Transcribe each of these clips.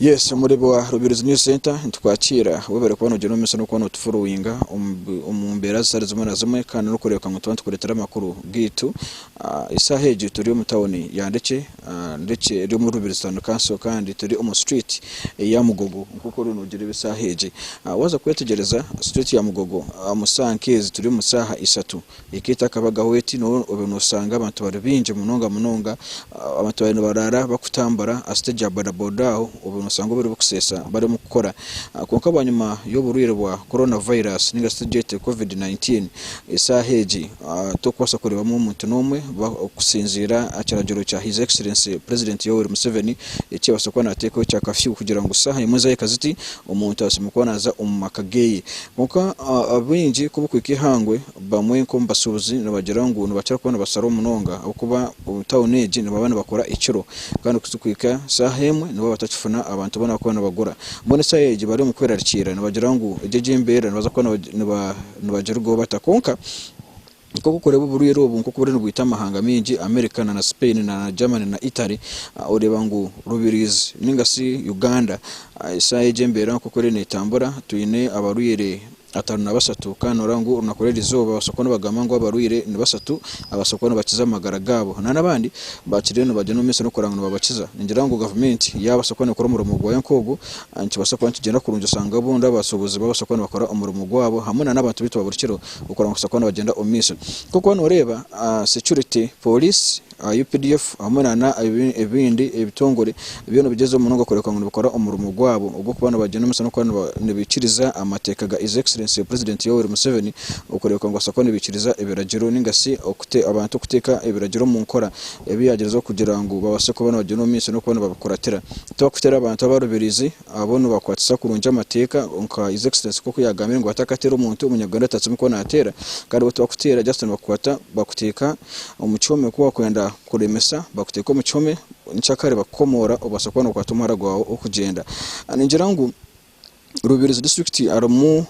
Yes, muri bwa Rubirizi News Center twakira webere kubona ugeno mese no kubona tufuruwinga umumbera zari zimwe na zimwe kandi no kureka ngo tubantu kuretera amakuru bwitu isaheje turi mu town yandeke ndetse ri mu Rubirizi Town Council kandi turi mu street ya Mugogo kuko runogire bisaheje waza kwetegereza street ya Mugogo musankezi turi mu saha 3 ikita kabaga weti no ubenusanga abantu bari binje munonga abantu bari barara bakutambara astage bodaboda usango bari bukusesa bari mu gukora konka banyuma yo burwire bwa coronavirus ninga stage COVID-19 isaheje to kwasa kurebamo umuntu nomwe bakusinzira acaragiro cya His Excellency President Yoweri Museveni cyabasakwa nateko cya kafyu kugira ngo saha imuza y'akaziti umuntu asimukanaza umakageye konka abinji kubukwiki hangwe bamwe ko mbasubuzi nabagira ngo nubacira kubona basaro munonga akuba tawneje nabana bakora ikiro kandi kusukwika saha yemwe nibo batacifuna abantu bana ko nabagura mbone sayeje bari mu kwerarikira nabagira ngo ejeje imbere nabaza ko nabagira go batakonka koko kureba buruyero ubu kuko buri n'ubita amahanga mingi America na Spain na Germany na Italy ureba ngo Rubirizi ningasi Uganda sayeje imbere kuko rene itambura tuyine abaruyere atanu na basatu kandi orangu unakorera izoba basokona bagama ngo abaruyire ni basatu abasokona bakiza amagara gabo nabandi bakire no bajye no mese no koranga babakiza ngira ngo government yabasokona kora umurimo gwa yankogo anti basokona kigenda kurunje sanga bunda basoboze babasokona bakora umurimo gwabo hamuna n'abantu bitu baburikiro ukora ngo sokona bagenda omise kuko hano ureba security police UPDF hamuna na ebindi ebitongore ibintu bigezo munongo koreka ngo bakora umurimo gwabo ubwo kubana bagenda mese no korana nibikiriza amateka ga His Excellency President Yoweri Museveni ukoreka ngo asakone bikiriza ibiragiro ningasi okute abantu kuteka ibiragiro mu nkora ebiyagerezo kugira ngo babase kubana bageno minsi no kubana babakoratira twakutera abantu abarubirizi abone bakwatisa kurunja amateka onka His Excellency koko yagamira ngo atakatera umuntu umunyaganda tatsimi ko natera kandi twakutera Justin bakwata bakuteka umucyome ko wakwenda kuremesa bakuteka umucyome nchakare bakomora ubasakwana kwatumara gwawo okugenda ningira ngo Rubirizi district aramu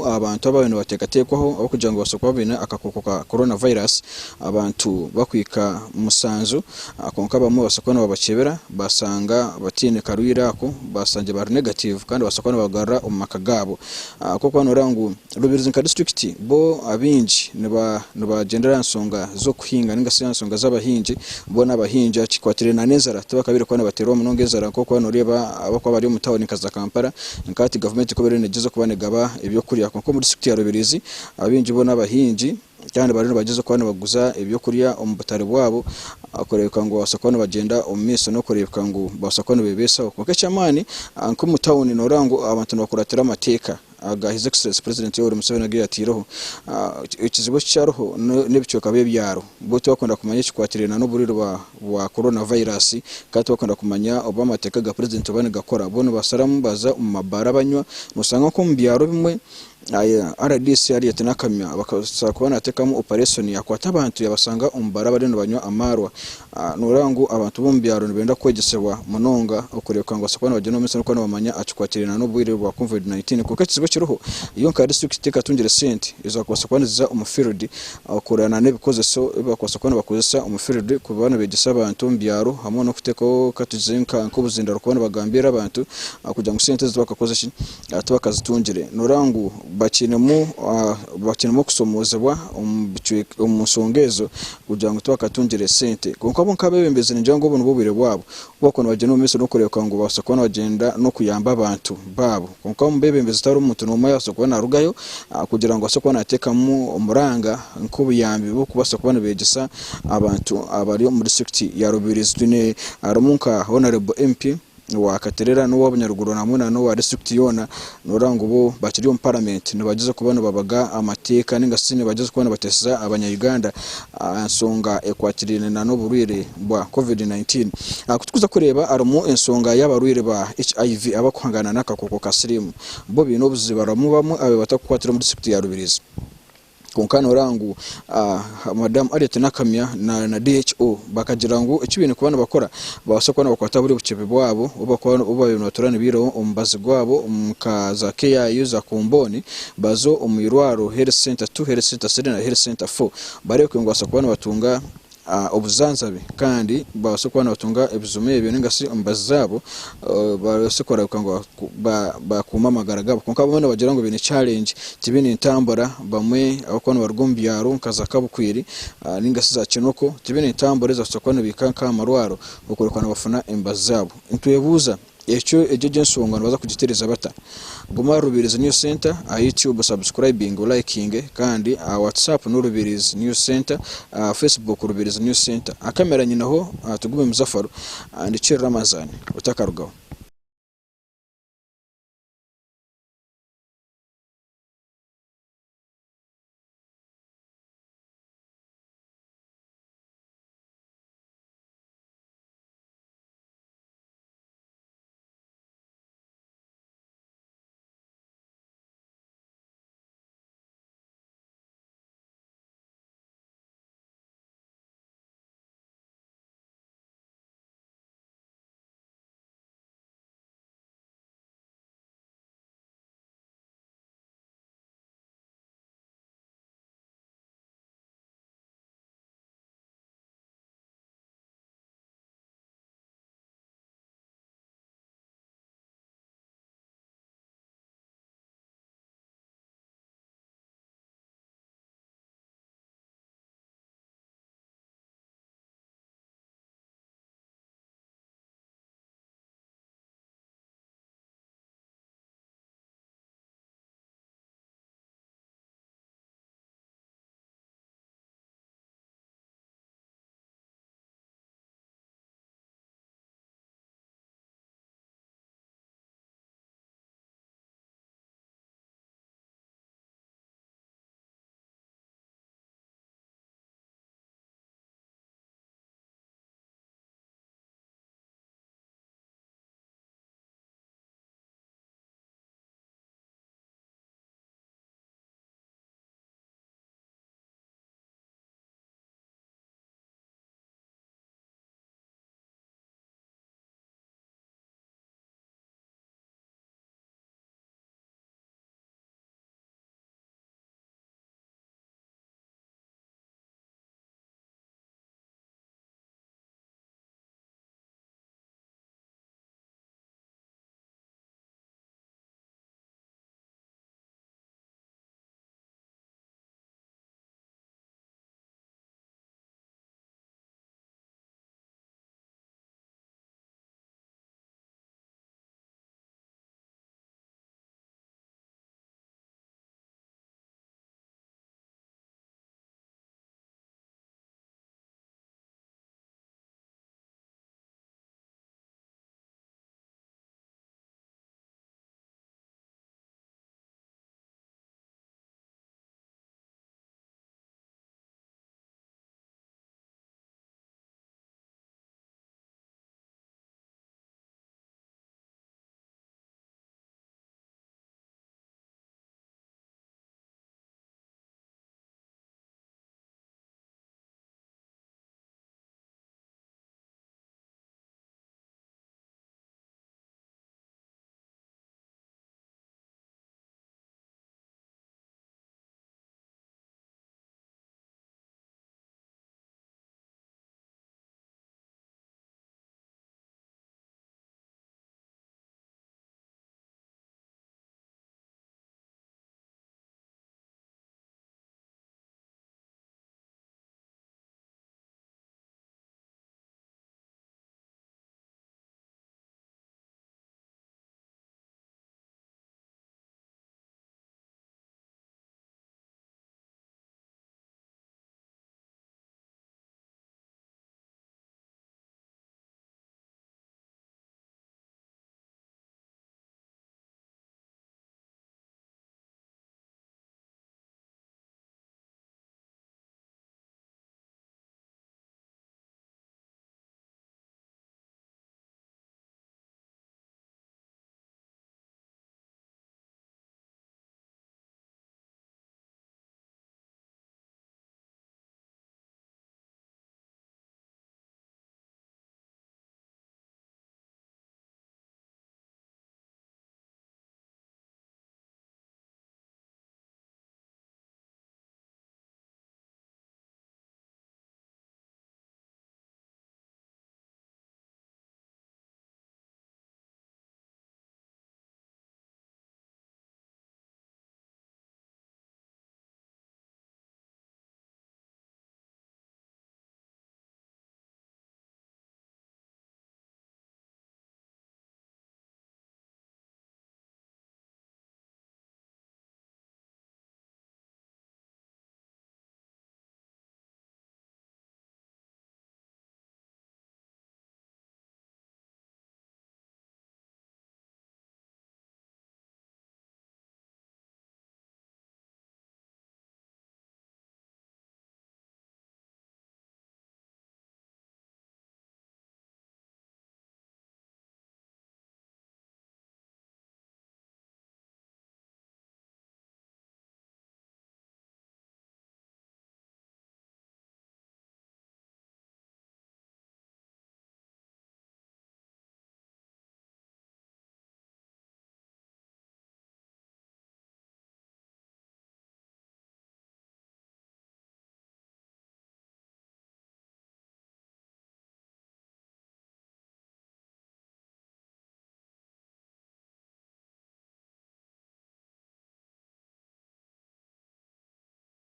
abantu abantu batekatekwaho aho kugira ngo basokwa bina akakoko ka coronavirus abantu bakwika musanzu akonka bamwe basokwana babakebera basanga batine karwira ako basanje bar negative kandi basokwana bagara umakagabo koko hano rangu Rubirizi district bo abinji niba general nsonga zo kuhinga ninga nsonga z'abahinji bo n'abahinji akikwatire na nezara tubakabire kwana batero munongezara koko hano reba abakwa bari mu town kaza Kampala nkati government ko bere negize kubanega ibyo kuriya kuko muri district ya Rubirizi abinji bo n'abahinji cyane bari bagize kwana baguza ibyo kuriya umutari wabo akoreka ngo basakwana bagenda umiso no koreka ngo basakwana bebesa kuko cyamani anko mu town norango abantu bakuratira amateka aga His Excellency President Yoweri Museveni agira atiroho ikizibo cyaroho n'ibicyoka byaro bo twakunda kumanya kikwatirena no buriro wa coronavirus kandi twakunda kumanya Obama tekaga president bane gakora bono basaramu baza umabara banywa musanga ko mu byaro bimwe RDC ari yatenakamya bakasakwana atekamo operation yakwata abantu yabasanga umbara bari no banywa amarwa norango abantu bombyaro nibenda kwegesebwa munonga ukoreka ngo sakwana bageno mese no bamanya akikwatirena no buriro wa COVID-19 kuko kizibo kiroho iyo ka district tekatungire sente izakosakwana ziza umufield akorana nebikoze so bakosakwana bakozesa umufield kubana begesa abantu mbyaro hamwe no kuteko katuzinka nko buzindaro kubana bagambira abantu kugira ngo sente zibakakozesha atubakazitungire norango bakinemo kusomozebwa umusongezo kugira ngo twakatungire sente kuko abo nkabebembeze nje ngo bono bubire bwabo bakona bageno mese no kureka ngo basakwana bagenda no kuyamba abantu babo kuko mbebembeze tari umuntu no mayaso kubona rugayo kugira ngo asakwana atekamo umuranga nko buyambi bo kubasakwana begesa abantu abari muri district ya Rubirizi tune aramunka honorable MP wa Katerera no w'abanyaruguru namuna no wa district yona norango bo bakiri mu parliament nibagize kubana babaga amateka ningasine bagize kubana batesa abanya-Uganda nsonga ekwatirine na no burwire bwa COVID-19 kutukuza kureba arimo ensonga y'abarwire ba HIV abakwangana nakakoko kasirimu bo bino buzibaramu bamwe abe batakwatira mu district ya Rubirizi konkano rangu madam Ariete nakamya na DHO bakagira ngo ikibintu kubana bakora basakwana bakwata buri bucebe bwabo ubakwana ubayo baturane biro umbazi gwabo umkaza KIU za Kumboni bazo umuyirwaro health center 2 health center 3 na health center 4 bareko ngo basakwana batunga obuzanzabe kandi basokwana batunga ebizume ebyo ningasi ombazabo basokora ngo bakuma amagara gabo konka bamwe bagira ngo bine challenge tibine intambara bamwe abakwana barugombyaro nkaza kabukwiri ningasi za kinoko tibine intambara za sokwana bikanka amarwaro gukorekwana bafuna embazabo intuyebuza echo nsongano baza kugitereza bata guma Rubirizi News Center YouTube subscribing liking kandi WhatsApp no Rubirizi News Center Facebook Rubirizi News Center akamera nyinaho tugume Muzafaru and Ramazani utakarugaho